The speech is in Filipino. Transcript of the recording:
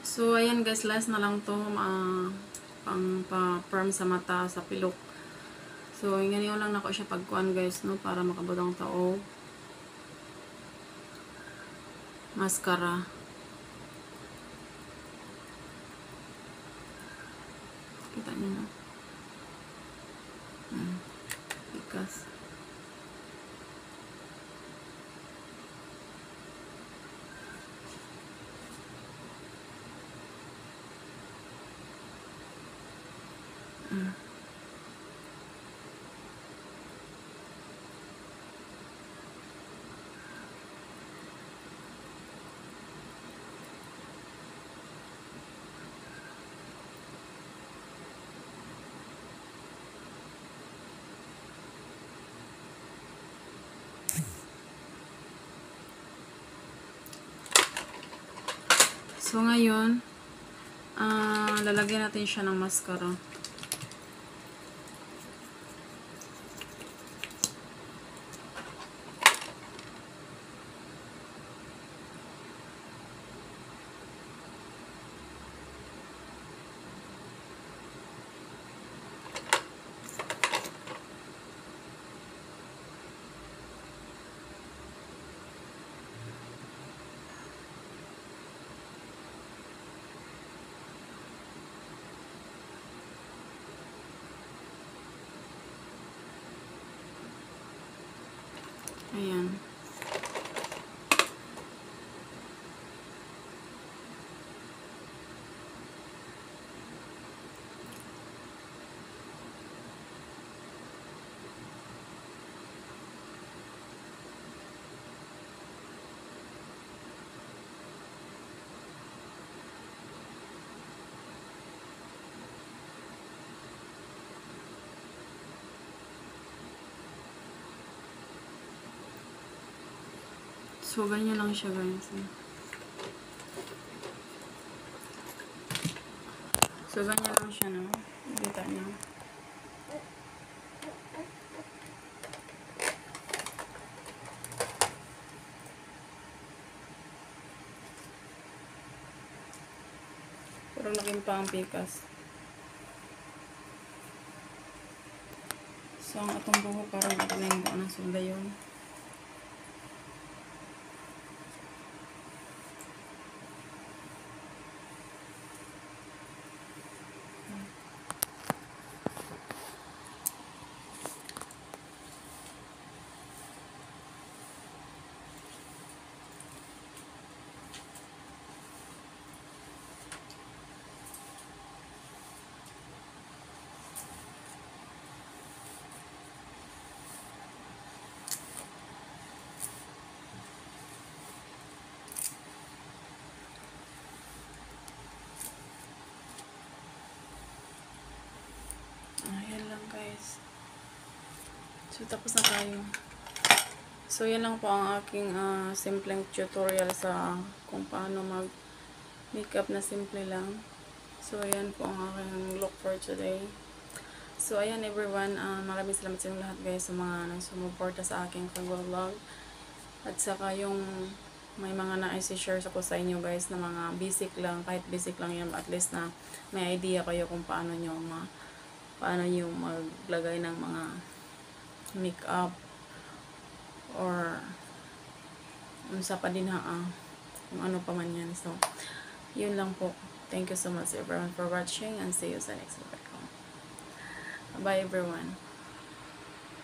So, ayan guys, last na lang to, pang pa-firm sa mata, sa pilok. So, ngayon lang nako siya pagkuan guys, no, para makabutang tao. Mascara. Kita niyo na. Pikas. So, ngayon, lalagyan natin siya ng mascara. Ayan. So, ganyan lang siya guys. So, ganyan lang siya, no? Kita niyo. Pero laking pa ang pikas. So, ang atong buhok parang ito na yung buo ng sunda yun. Ayan lang guys. So, tapos na tayo. So, yan lang po ang aking simpleng tutorial sa kung paano mag-makeup na simple lang. So, ayan po ang aking look for today. So, ayan everyone. Maraming salamat sa inyo lahat guys sa mga sumuporta sa aking pag-vlog. At saka yung may mga na-share ko sa inyo guys na mga basic lang. Kahit basic lang yan, at least na may idea kayo kung paano nyo maglagay ng mga makeup or unsa pa din kung ano pa man yan. So, yun lang po. Thank you so much everyone for watching and see you sa next video. Bye everyone.